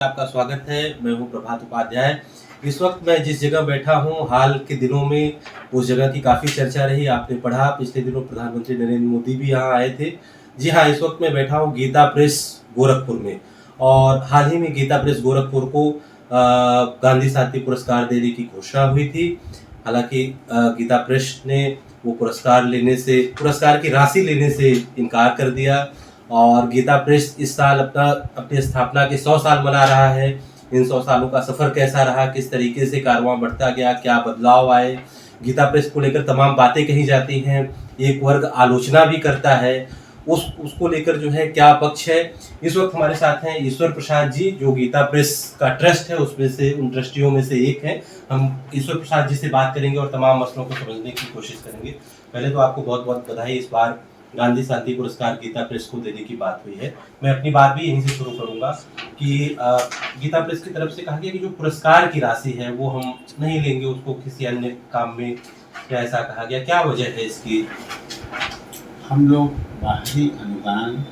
आपका स्वागत है। मैं हूं प्रभात उपाध्याय। इस वक्त मैं जिस जगह बैठा हूं, हाल के दिनों में उस जगह की काफ़ी चर्चा रही। आपने पढ़ा, पिछले दिनों प्रधानमंत्री नरेंद्र मोदी भी यहाँ आए थे। जी हाँ, इस वक्त मैं बैठा हूं गीता प्रेस गोरखपुर में, और हाल ही में गीता प्रेस गोरखपुर को गांधी शांति पुरस्कार देने की घोषणा हुई थी। हालांकि गीता प्रेस ने वो पुरस्कार की राशि लेने से इनकार कर दिया। और गीता प्रेस इस साल अपनी स्थापना के 100 साल मना रहा है। इन 100 सालों का सफर कैसा रहा, किस तरीके से कारवां बढ़ता गया, क्या बदलाव आए, गीता प्रेस को लेकर तमाम बातें कही जाती हैं। एक वर्ग आलोचना भी करता है, उसको लेकर जो है क्या पक्ष है। इस वक्त हमारे साथ हैं ईश्वर प्रसाद जी, जो गीता प्रेस का ट्रस्ट है उसमें से उन ट्रस्टियों में से एक हैं। हम ईश्वर प्रसाद जी से बात करेंगे और तमाम मसलों को समझने की कोशिश करेंगे। पहले तो आपको बहुत बहुत बधाई। इस बार गांधी शांति पुरस्कार गीता प्रेस को देने की बात हुई है। मैं अपनी बात भी यहीं से शुरू करूंगा कि गीता प्रेस की तरफ से कहा गया कि जो पुरस्कार की राशि है वो हम नहीं लेंगे, उसको किसी अन्य काम में, क्या ऐसा कहा गया, क्या वजह है इसकी? हम लोग बाहरी अनुदान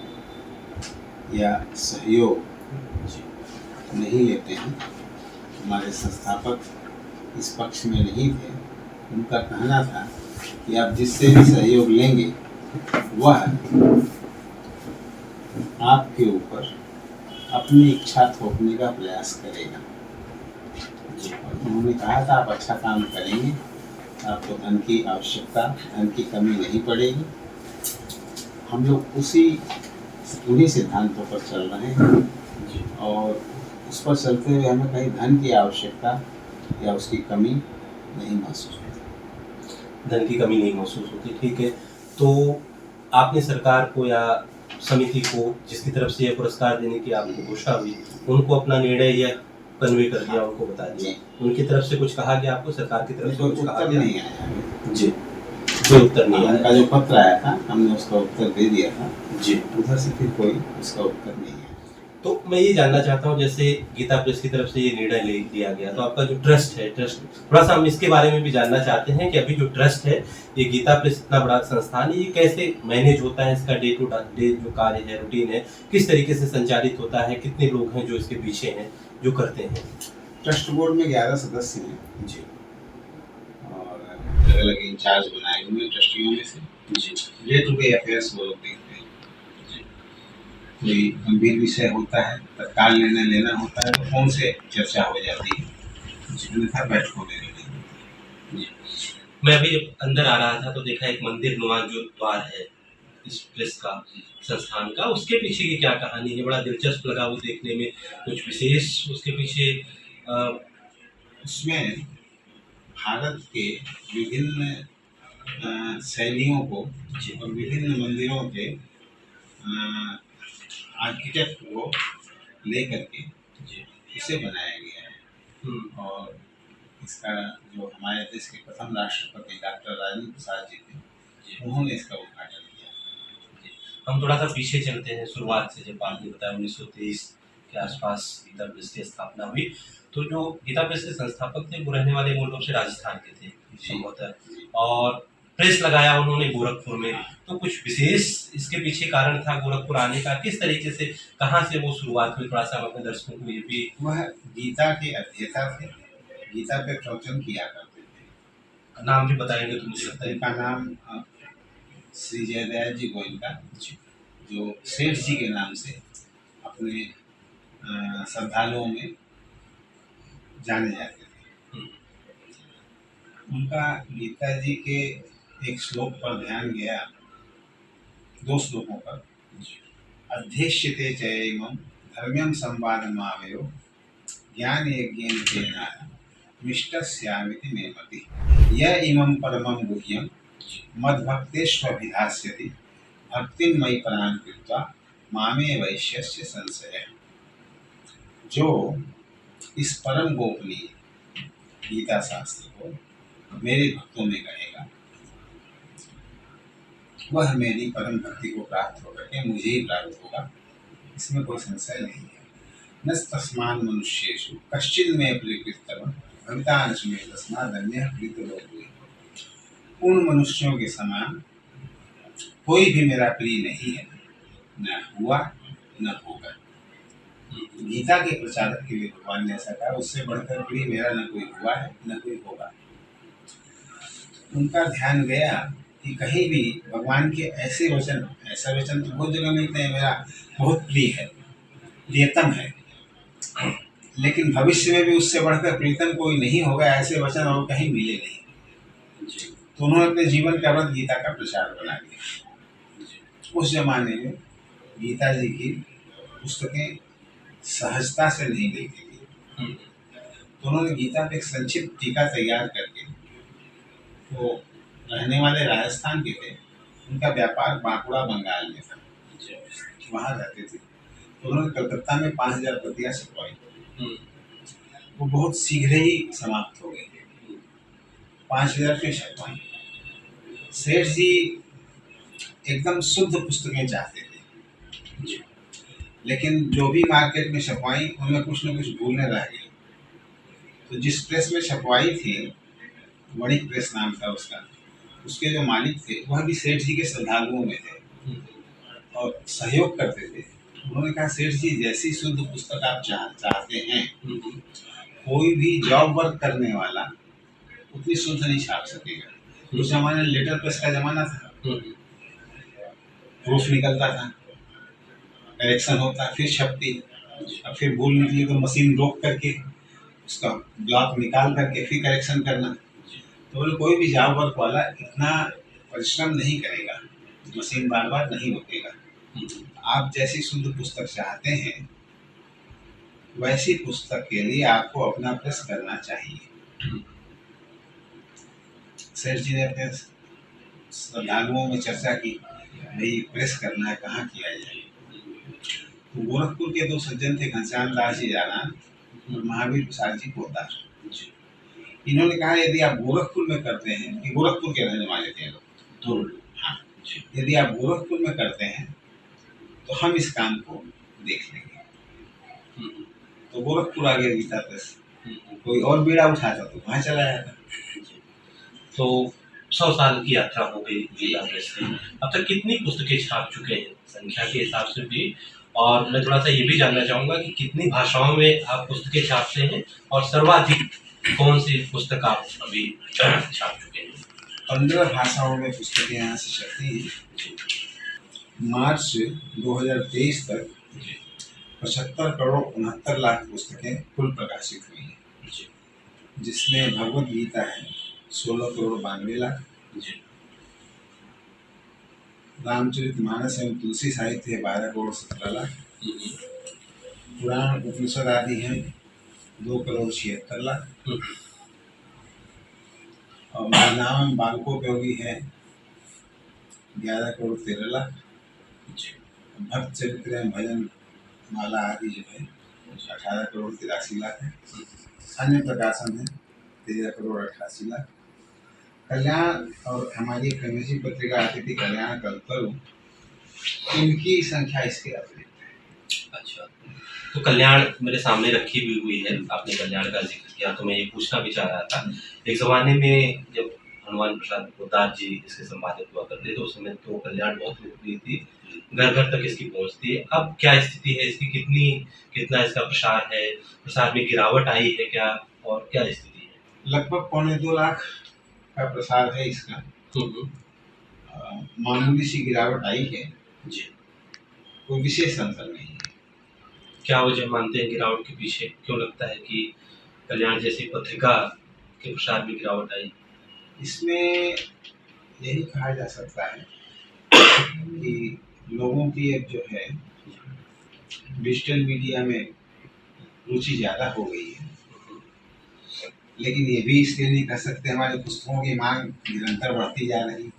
या सहयोग नहीं लेते हैं। हमारे संस्थापक इस पक्ष में नहीं थे। उनका कहना था कि आप जिससे भी सहयोग लेंगे वह आपके ऊपर अपनी इच्छा थोपने का प्रयास करेगा। उन्होंने कहा था आप अच्छा काम करेंगे, आपको धन की आवश्यकता, धन की कमी नहीं पड़ेगी। हम लोग उन्हीं सिद्धांतों पर चल रहे हैं और उस पर चलते हुए हमें कहीं धन की आवश्यकता या उसकी कमी नहीं महसूस होती। धन की कमी नहीं महसूस होती, ठीक है। तो आपने सरकार को या समिति को जिसकी तरफ से यह पुरस्कार देने की आपको घोषणा हुई, उनको अपना निर्णय या कन्वे कर दिया, उनको बता दिया? उनकी तरफ से कुछ कहा गया आपको? सरकार की तरफ से कुछ कहा गया? नहीं आया जी, कोई उत्तर नहीं आया। उनका जो पत्र आया था हमने उसका उत्तर दे दिया था जी। उधर से फिर कोई उसका उत्तर नहीं आया। तो मैं ये जानना चाहता हूँ, जैसे गीता प्रेस की तरफ से ये निर्णय ले लिया गया, तो आपका जो ट्रस्ट है, थोड़ा सा हम इसके बारे में भी जानना चाहते हैं कि अभी जो ट्रस्ट है, ये गीता प्रेस इतना बड़ा संस्थान है, ये कैसे मैनेज होता है, इसका डे टू डे जो कार्य है, रूटीन है, किस तरीके से संचालित होता है, कितने लोग हैं जो इसके पीछे हैं, जो करते हैं? ट्रस्ट बोर्ड में 11 सदस्य हैं जी, और अलग अलग इंचार्ज बनाए हुए हैं ट्रस्टियों में से। जी, डे टू डे अफेयर्स वो लोग देखते हैं। कोई गंभीर विषय होता है, तत्काल निर्णय लेना होता है तो फोन से चर्चा हो जाती है, अन्यथा बैठकों में नहीं। मैं अभी अंदर आ रहा था तो देखा एक मंदिर नुमा जो द्वार है इस प्रेस का, संस्थान का, उसके पीछे की क्या कहानी है? बड़ा दिलचस्प लगा वो देखने में। कुछ विशेष उसके पीछे उसमें भारत के विभिन्न शैलियों को और विभिन्न मंदिरों के आर्किटेक्ट को लेकर के इसे बनाया गया है। और इसका जो हमारे देश के प्रथम राष्ट्रपति डॉक्टर राजेंद्र प्रसाद जी थे, उन्होंने इसका उद्घाटन किया। हम थोड़ा सा पीछे चलते हैं, शुरुआत से, जब आपने बताया 1923 के आसपास गीता प्रेस की स्थापना हुई, तो जो गीता प्रेस के संस्थापक थे वो रहने वाले मूल रूप से राजस्थान के थे संभवतः, और प्रेस लगाया उन्होंने गोरखपुर में। तो कुछ विशेष इसके पीछे कारण था गोरखपुर आने का? किस तरीके से, कहाँ से वो शुरुआत हुई? थोड़ा सा अपने दर्शकों को ये भी। वह गीता के अध्येता थे, गीता पे प्रवचन किया करते थे। नाम भी बताएंगे तो मुझे लगता है। इनका नाम श्री जयदयाल जी गोयनका, जो सेठ जी के नाम से अपने श्रद्धालुओं में जाने जाते थे। उनका गीता जी के एक श्लोक पर ध्यान गया, 2 श्लोकों पर। अध्येष्यते चैमं धर्म्यं संवादमावयो ज्ञान यज्ञेन तेन मिष्टस्यामिति मे मतिः य इमं परमं गुह्यं मद्भक्तेष्वभिधास्यति भक्तिं मयि परां कृत्वा मामे वैश्यस्य संशयः। जो इस परम गोपनीय गीता शास्त्र को मेरे भक्तों में कहेगा, वह मेरी परम भक्ति को प्राप्त होकर के मुझे ही प्राप्त होगा, इसमें कोई संशय नहीं है। न तस्मान् मनुष्येषु कश्चिन् मे प्रियकृतः भविता न मे तस्मादन्यः प्रीतो। उन मनुष्यों के समान कोई भी मेरा प्रिय नहीं है, न हुआ न होगा। गीता के प्रचारक के लिए भगवान ने ऐसा कहा, उससे बढ़कर प्रिय मेरा न कोई हुआ है न कोई होगा। उनका ध्यान गया कि कहीं भी भगवान के ऐसे वचन, ऐसा वचन तो बहुत जगह मिलते हैं, मेरा बहुत प्रिय है, प्रियतम है, लेकिन भविष्य में भी उससे बढ़कर प्रीतम कोई नहीं होगा, ऐसे वचन और कहीं मिले नहीं। तो उन्होंने अपने जीवन का व्रत गीता का प्रचार बना दिया। उस जमाने में गीता जी की पुस्तकें सहजता से नहीं मिलती थी, तो उन्होंने गीता पे एक संक्षिप्त टीका तैयार करके, वो रहने वाले राजस्थान के थे, उनका व्यापार बांकुड़ा बंगाल में था, वहाँ रहते थे, तो उन्होंने कलकत्ता में 5000 प्रतियां छपवाई। वो बहुत शीघ्र ही समाप्त हो गई। 5000 की छपवाई। सेठ जी एकदम शुद्ध पुस्तकें चाहते थे, लेकिन जो भी मार्केट में छपवाई उनमें कुछ न कुछ भूलने रह गई। तो जिस प्रेस में छपवाई थी, वणिक प्रेस नाम था उसका, उसके जो मालिक थे वह भी सेठ जी के श्रद्धालुओं में थे और सहयोग करते थे। उन्होंने कहा, सेठ जी जैसी शुद्ध पुस्तक आप चाहते हैं, कोई भी जॉब वर्क करने वाला उतनी शुद्ध नहीं छाप सकेगा। उस जमाने में लेटर प्रेस का जमाना था, प्रूफ निकलता था, करेक्शन होता, फिर छपती, और फिर भूल निकली तो मशीन रोक करके उसका ब्लॉक निकाल करके फिर करेक्शन करना। तो बोले कोई भी जॉब वर्क वाला इतना परिश्रम नहीं करेगा, मशीन बार बार नहीं रोकेगा। आप जैसी शुद्ध पुस्तक चाहते हैं, वैसी पुस्तक के लिए आपको अपना प्रेस करना चाहिए। सेठ जी ने अपने श्रद्धालुओं में चर्चा की, भाई प्रेस करना है, कहाँ किया जाए। तो गोरखपुर के 2 सज्जन थे, घनश्याम दास जी जाना और महावीर प्रसाद जी पोता। इन्होंने कहा, यदि आप गोरखपुर में करते हैं, कि गोरखपुर के रहने वाले थे लोग, हाँ, यदि आप गोरखपुर में करते हैं तो हम इस काम को देख लेंगे। तो गोरखपुर आ गया गीता प्रेस। कोई और बीड़ा उठाता तो वहाँ चला जाता। तो 100 साल की यात्रा हो गई गीता प्रेस की। अब तक कितनी पुस्तकें छाप चुके हैं संख्या के हिसाब से भी, और मैं थोड़ा सा ये भी जानना चाहूँगा कि कितनी भाषाओं में आप पुस्तकें छापते हैं और सर्वाधिक कौन सी पुस्तक आप अभी छाप चुके हैं? 15 भाषाओं में पुस्तकें यहाँ से छपती हैं। मार्च 2023 तक 75 करोड़ 69 लाख पुस्तकें कुल प्रकाशित हुई हैं, जिसमें भगवत गीता है 16 करोड़ 92 लाख, रामचरितमानस एवं तुलसी साहित्य है 12 करोड़ 17 लाख, पुराण उपनिषद आदि हैं 2 करोड़ 76 लाख, और नाम बालकोपयोगी है 11 करोड़ 13 लाख, भक्त चरित्र एवं भजन माला आदि जो है 18 करोड़ 83 लाख है, अन्य प्रकाशन है 13 करोड़ 88 लाख, कल्याण और हमारी एक अंग्रेजी पत्रिका आती थी कल्याण कल्पतरु, इनकी संख्या इसके अतिरिक्त है। अच्छा, तो कल्याण मेरे सामने रखी भी हुई है, आपने कल्याण का जिक्र किया तो मैं ये पूछना भी चाह रहा था। एक जमाने में जब हनुमान प्रसाद पोद्दार जी इसके संपादक हुआ करते तो उस समय तो कल्याण बहुत लोकप्रिय थी, घर घर तक इसकी पहुंच थी। अब क्या स्थिति है इसकी, कितना इसका प्रसार है, प्रसार में गिरावट आई है क्या, और क्या स्थिति है? लगभग 2.25 लाख का प्रसार है इसका। मामूली सी गिरावट आई है जी, कोई विशेष अंतर नहीं है। क्या वजह मानते हैं गिरावट के पीछे? क्यों लगता है कि कल्याण जैसी पत्रिका के प्रसार में गिरावट आई? इसमें यही कहा जा सकता है कि लोगों की अब जो है डिजिटल मीडिया में रुचि ज़्यादा हो गई है, लेकिन ये भी इसलिए नहीं कह सकते हमारे पुस्तकों की मांग निरंतर बढ़ती जा रही।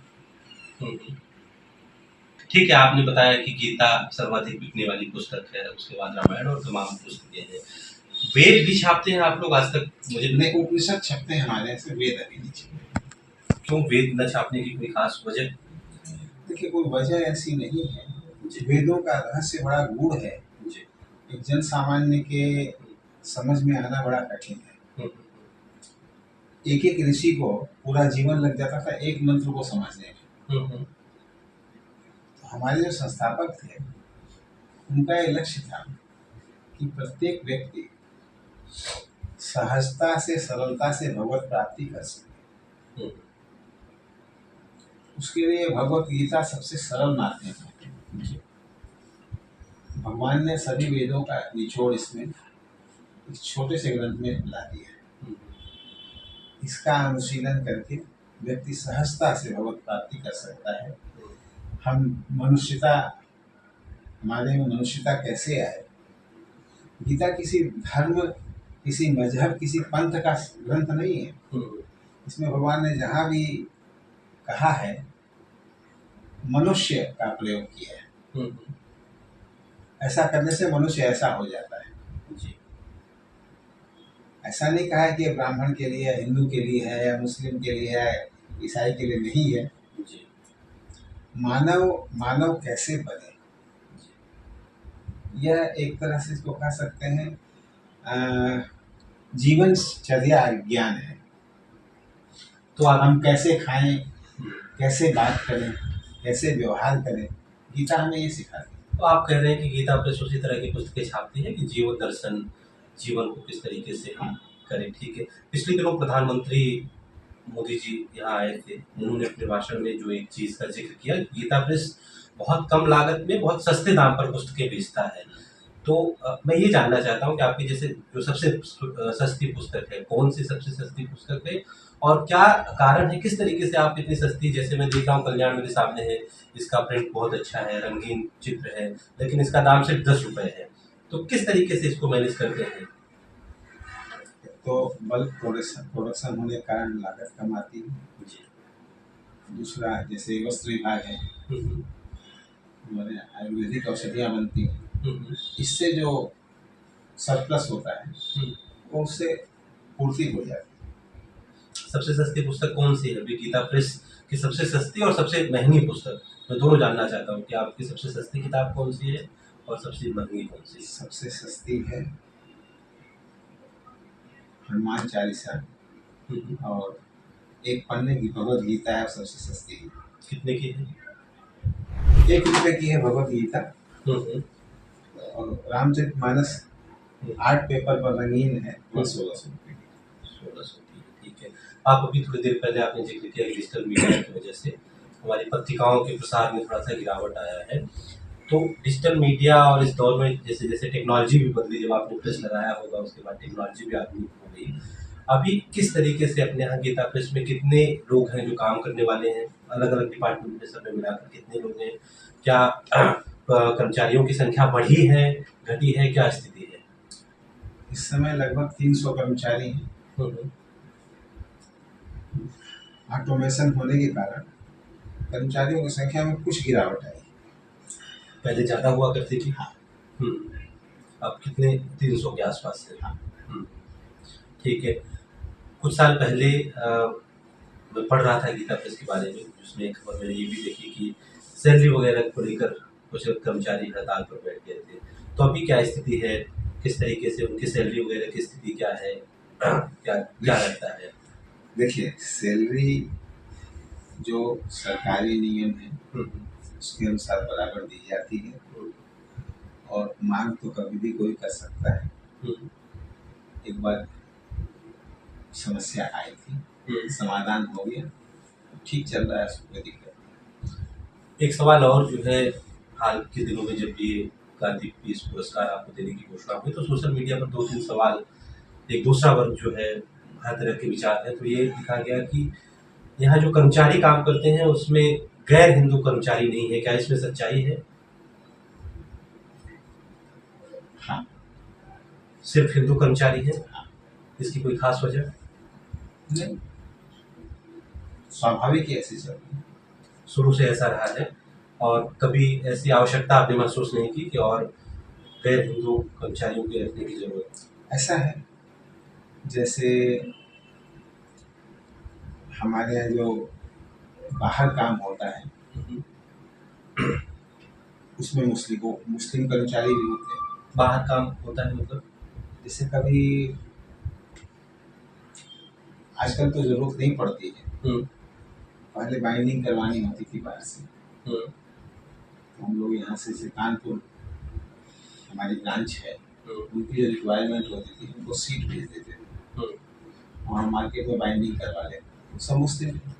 ठीक है, आपने बताया कि गीता सर्वाधिक बिकने वाली पुस्तक है, उसके बाद रामायण और तमाम पुस्तकें हैं। वेद भी छापते हैं आप लोग? आज तक मुझे नहीं, उपनिषद छपते हैं हमारे यहाँ से, वेद अभी नहीं छपते। क्यों वेद न छापने की कोई खास वजह? देखिए, कोई वजह ऐसी नहीं है। वेदों का रहस्य बड़ा गूढ़ है, एक जन सामान्य के समझ में आना बड़ा कठिन है। एक एक ऋषि को पूरा जीवन लग जाता था एक मंत्र को समझने में। तो हमारे जो संस्थापक थे उनका ये लक्ष्य था कि प्रत्येक व्यक्ति सहजता से सरलता से भगवत प्राप्ति कर सके। उसके लिए भगवत गीता सबसे सरल माध्यम है। भगवान ने सभी वेदों का निचोड़ इसमें इस छोटे से ग्रंथ में ला दिया है। इसका अनुशीलन करके व्यक्ति सहजता से भगवत प्राप्ति कर सकता है। हम मनुष्यता, हमारे में मनुष्यता कैसे आए? गीता किसी धर्म, किसी मजहब, किसी पंथ का ग्रंथ नहीं है। इसमें भगवान ने जहाँ भी कहा है मनुष्य का प्रयोग किया है। ऐसा करने से मनुष्य ऐसा हो जाता है जी। ऐसा नहीं कहा है कि ब्राह्मण के लिए, हिंदू के लिए है, या मुस्लिम के लिए है, ईसाई के लिए नहीं है जी। मानव कैसे बने, यह एक तरह से इसको कह सकते हैं जीवनचर्या ज्ञान है। तो हम कैसे खाएं, कैसे बात करें, कैसे व्यवहार करें, गीता हमें ये सिखाती है। तो आप कह रहे हैं कि गीता प्रेस उसी तरह की पुस्तकें छापती है कि जीवन दर्शन, जीवन को किस तरीके से हम करें। ठीक है, पिछले दिनों प्रधानमंत्री मोदी जी यहाँ आए थे, उन्होंने अपने भाषण में जो एक चीज़ का जिक्र किया, गीता प्रेस बहुत कम लागत में बहुत सस्ते दाम पर पुस्तकें बेचता है। तो मैं ये जानना चाहता हूँ कि आपकी जैसे जो सबसे सस्ती पुस्तक है, कौन सी सबसे सस्ती पुस्तक है और क्या कारण है, किस तरीके से आप इतनी सस्ती, जैसे मैं देख रहा हूँ कल्याण मेरे सामने है, इसका प्रिंट बहुत अच्छा है, रंगीन चित्र है, लेकिन इसका दाम सिर्फ 10 रुपये है। तो किस तरीके से इसको मैनेज करते हैं? तो बल्क प्रोडक्शन होने के कारण लागत कम आती है जी। दूसरा, जैसे वस्त्र विभाग है, हमारे आयुर्वेदिक औषधियाँ बनती हैं, इससे जो सरप्लस होता है वो उससे पूर्ति हो जाती है। सबसे सस्ती पुस्तक कौन सी है? अभी गीता प्रेस की सबसे सस्ती और सबसे महंगी पुस्तक, मैं दोनों जानना चाहता हूँ कि आपकी सबसे सस्ती किताब कौन सी है और सबसे महंगी कौन सी? सबसे सस्ती है हनुमान चालीसा और एक पन्ने की भगवत गीता है, सबसे सस्ती है। कितने की है? 1 रुपये की है भगवत गीता। और रामचरितमानस 8 पेपर पर रंगीन है, वो 1600 रुपये की। 1600, ठीक है। आप अभी थोड़ी देर पहले आपने जिक्र किया डिजिटल मीडिया की वजह से हमारी पत्रिकाओं के प्रसार में थोड़ा सा गिरावट आया है। तो डिजिटल मीडिया और इस दौर में जैसे जैसे टेक्नोलॉजी भी बदली, जब आपने प्रेस लगाया होगा उसके बाद टेक्नोलॉजी भी आधुनिक हो गई, अभी किस तरीके से अपने यहाँ गीता प्रेस में कितने लोग हैं जो काम करने वाले हैं, अलग अलग डिपार्टमेंट में सब में मिलाकर कितने लोग हैं? क्या कर्मचारियों की संख्या बढ़ी है, घटी है, क्या स्थिति है? इस समय लगभग 300 कर्मचारी हैं। ऑटोमेशन होने के कारण कर्मचारियों की संख्या में कुछ गिरावट आई। पहले ज़्यादा हुआ करती थी। हाँ। अब कितने? 300 के आसपास है। हाँ। ठीक है। कुछ साल पहले मैं पढ़ रहा था गीता प्रेस के बारे में, जिसमें एक खबर मैंने ये भी देखी कि सैलरी वगैरह को लेकर कुछ कर्मचारी हड़ताल पर बैठ गए थे। तो अभी क्या स्थिति है, किस तरीके से उनकी सैलरी वगैरह की स्थिति क्या है, क्या क्या रहता है? देखिए, सैलरी जो सरकारी नियम है उसके अनुसार बराबर दी जाती है और मांग तो कभी भी कोई कर सकता है। एक बार समस्या आई थी, समाधान हो गया, ठीक चल रहा है, कोई दिक्कत नहीं। एक सवाल और जो है, हाल के दिनों में जब ये गांधी पीस पुरस्कार आपको देने की घोषणा हुई तो सोशल मीडिया पर 2-3 सवाल, एक दूसरा वर्ग जो है हर तरह के विचार है, तो ये दिखा गया कि यहाँ जो कर्मचारी काम करते हैं उसमें गैर हिंदू कर्मचारी नहीं है, क्या इसमें सच्चाई है? हाँ, सिर्फ हिंदू कर्मचारी है। हाँ। इसकी कोई खास वजह नहीं, स्वाभाविक ही ऐसी चल रही है, शुरू से ऐसा रहा है और कभी ऐसी आवश्यकता आपने महसूस नहीं की कि और गैर हिंदू कर्मचारियों के रखने की जरूरत? ऐसा है, जैसे हमारे यहाँ जो बाहर काम होता है उसमें मुस्लिम कर्मचारी भी होते हैं। बाहर काम होता है मतलब जैसे कभी आजकल तो जरूरत नहीं पड़ती है, पहले बाइंडिंग करवानी होती थी बाहर से, तो हम लोग यहाँ से कानपुर हमारी ब्रांच है, उनकी जो रिक्वायरमेंट होती थी उनको सीट भेज देते थे, वहाँ मार्केट में बाइंडिंग करवा लेते, सब मुस्लिम थे।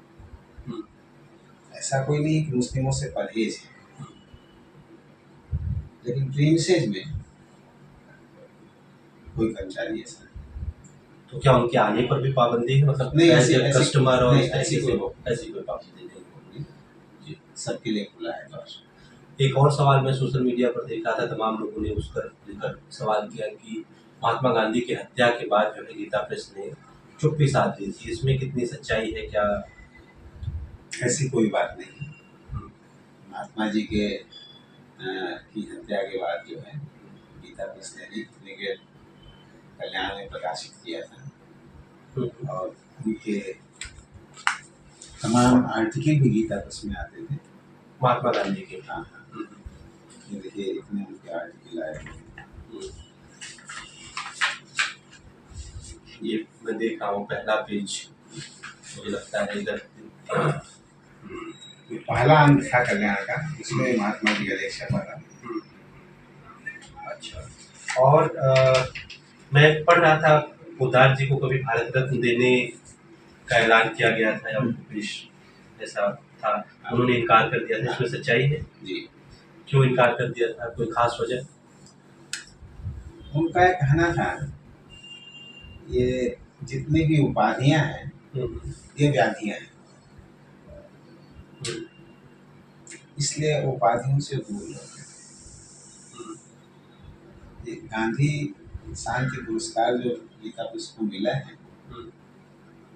ऐसा कोई नहीं कि मुस्लिमों से परहेज है, लेकिन प्रीमिसेज में कोई कर्मचारी ऐसा तो क्या उनके आने पर भी पाबंदी है, मतलब नहीं, ऐसी कस्टमर और नहीं, इस ऐसी तरीके से कोई ऐसी कोई पाबंदी नहीं? जी, सबके लिए खुला है द्वार। एक और सवाल मैं सोशल मीडिया पर देख रहा था, तमाम लोगों ने उसका लेकर सवाल किया कि महात्मा गांधी की हत्या के बाद जो है गीता प्रेस ने चुप्पी साध ली थी, इसमें कितनी सच्चाई है? क्या ऐसी कोई बात नहीं। महात्मा जी के की हत्या के बाद जो है गीता प्रेस ने लीग कल्याण में प्रकाशित किया था, और उनके तमाम आर्टिकल भी गीता प्रेस में आते थे, महात्मा गांधी के? हाँ हाँ, ये देखिए इतने उनके आर्टिकल आए थे। ये मैं देख रहा हूँ पहला पेज, मुझे लगता है इधर ये पहला अंक था कल्याण का, इसमें महात्मा जी का लेख छपा था। अच्छा। और मैं पढ़ रहा था पोद्दार जी को कभी भारत रत्न देने का ऐलान किया गया था, या उनको पेश ऐसा था, उन्होंने इनकार कर दिया था, इसमें सच्चाई है? जी। क्यों इनकार कर दिया था, कोई खास वजह? उनका एक कहना था ये जितनी भी उपाधियां हैं ये व्याधियां हैं, इसलिए उपाधियों से दूर रहो। ये गांधी शांति पुरस्कार जो गीता प्रेस को मिला है,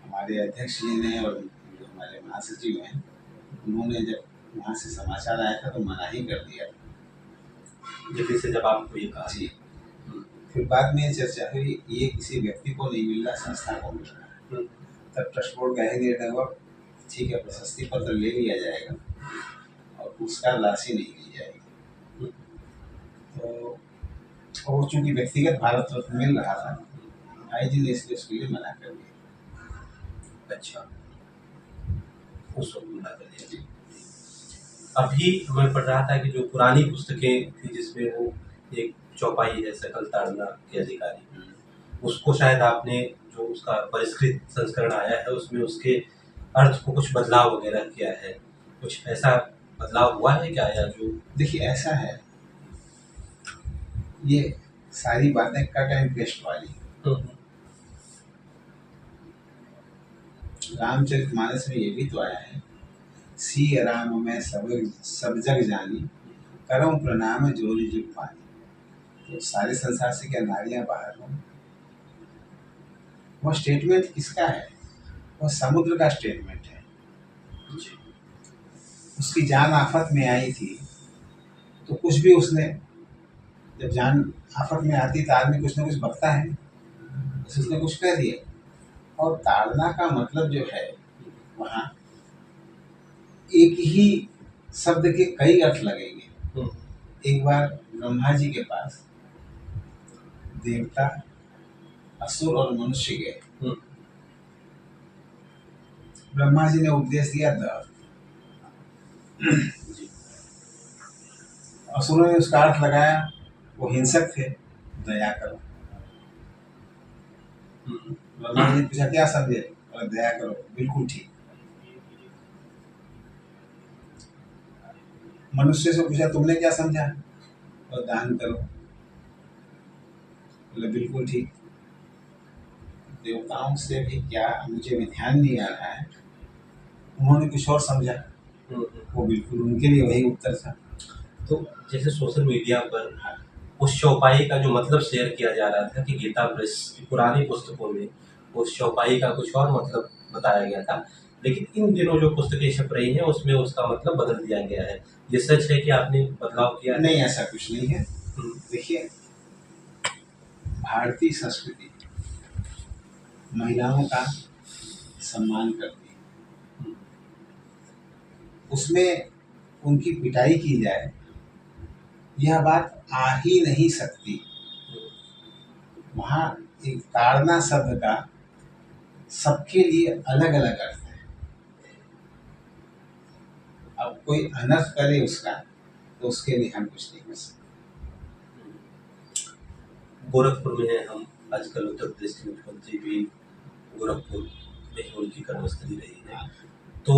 हमारे अध्यक्ष जी ने और जो हमारे महासचिव हैं, उन्होंने जब वहाँ से समाचार आया था तो मना ही कर दिया था। दिल्ली से जब आपको ये कहा? जी। फिर बाद में चर्चा हुई, ये किसी व्यक्ति को नहीं मिल रहा, संस्था को मिल रहा है। तब ट्रस्ट बोर्ड का ही निर्णय हुआ, ठीक है, प्रशस्ति पत्र ले लिया जाएगा और पुरस्कार राशि नहीं ली जाएगी। तो वो चूंकि व्यक्तिगत भारत रत्न मिल रहा था, भाई जी ने इसलिए उसके लिए मना कर दिया। अच्छा, उस वक्त मना कर दिया। अभी मैं पढ़ रहा था कि जो पुरानी पुस्तकें थी जिसमें वो एक चौपाई है सकल ताड़ना के अधिकारी, उसको शायद आपने जो उसका परिष्कृत संस्करण आया है उसमें उसके अर्थ को कुछ बदलाव वगैरह किया है, कुछ ऐसा बदलाव हुआ है क्या? या जो देखिए ऐसा है, ये सारी बातें कट एंड पेस्ट वाली। रामचरितमानस में ये भी तो आया है, सी राम में सब जग जानी, करम प्रणाम जोरी जुग पानी। तो सारे संसार से क्या नारियां बाहर हो? वो स्टेटमेंट किसका है? वो समुद्र का स्टेटमेंट है। उसकी जान आफत में आई थी तो कुछ भी उसने, जब जान आफत में आती तो आदमी कुछ ना कुछ बकता है, उसने कुछ कह दिया। और ताड़ना का मतलब जो है, वहाँ एक ही शब्द के कई अर्थ लगेंगे। एक बार ब्रह्मा जी के पास देवता, असुर और मनुष्य गए। ब्रह्मा जी ने उपदेश दिया दर्द, असुरों ने उसका अर्थ लगाया, वो हिंसक थे, दया करो। ब्रह्मा जी ने पूछा क्या समझे, और दया करो, बिल्कुल ठीक। मनुष्य से पूछा तुमने क्या समझा, और दान करो, बोले बिल्कुल ठीक। देवताओं से भी क्या, मुझे भी ध्यान नहीं आ रहा है, उन्होंने कुछ और समझा, वो बिल्कुल उनके लिए वही उत्तर था। तो जैसे सोशल मीडिया पर उस चौपाई का जो मतलब शेयर किया जा रहा था कि गीता प्रेस की पुरानी पुस्तकों में उस चौपाई का कुछ और मतलब बताया गया था, लेकिन इन दिनों जो पुस्तकें छप रही हैं उसमें उसका मतलब बदल दिया गया है, ये सच है कि आपने बदलाव किया? नहीं, ऐसा कुछ नहीं है। देखिए, भारतीय संस्कृति महिलाओं का सम्मान करती है, उसमें उनकी पिटाई की जाए यह बात आ ही नहीं सकती। वहाँ एक ताड़ना शब्द का सबके लिए अलग अलग अर्थ है। अब कोई अनर्थ करे उसका, तो उसके लिए हम कुछ नहीं कर सकते। गोरखपुर में है हम, आजकल उत्तर प्रदेश के मुख्यमंत्री भी गोरखपुर में ही उनकी कर्मस्थली रही है। तो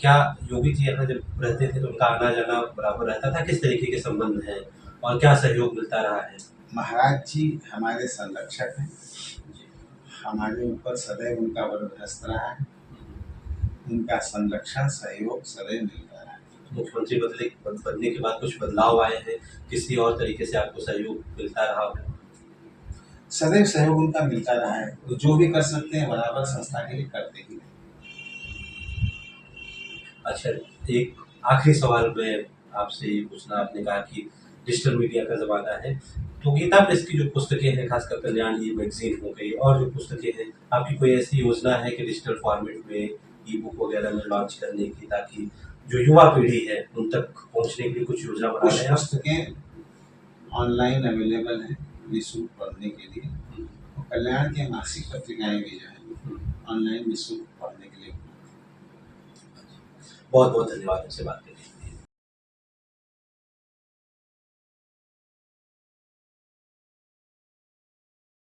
क्या योगी जी यहाँ जब रहते थे तो उनका आना जाना बराबर रहता था? किस तरीके के संबंध हैं और क्या सहयोग मिलता रहा है? महाराज जी हमारे संरक्षक हैं, हमारे ऊपर सदैव उनका वरदहस्त रहा है, उनका संरक्षण सहयोग सदैव मिलता रहा है। मुख्यमंत्री बनने के बाद कुछ बदलाव आए हैं, किसी और तरीके से आपको सहयोग मिलता रहा हो? सदैव सहयोग उनका मिलता रहा है, वो जो भी कर सकते हैं बराबर संस्था के लिए करते ही हैं। अच्छा, एक आखिरी सवाल मैं आपसे ये पूछना, आपने कहा कि डिजिटल मीडिया का ज़माना है, तो गीता प्रेस की जो पुस्तकें हैं, खासकर कल्याण ये मैगजीन हो गई और जो पुस्तकें हैं, आपकी कोई ऐसी योजना है कि डिजिटल फॉर्मेट में ई बुक वगैरह में लॉन्च करने की, ताकि जो युवा पीढ़ी है उन तक पहुंचने के लिए कुछ योजना बना कुछ रहे हैं आप? पुस्तकें ऑनलाइन अवेलेबल हैं निःशुल्क पढ़ने के लिए, और कल्याण के मासिक पत्रिकाएं भी जो है ऑनलाइन निःशुल्क पढ़ने के लिए। बहुत बहुत धन्यवाद हमसे बात करने के लिए।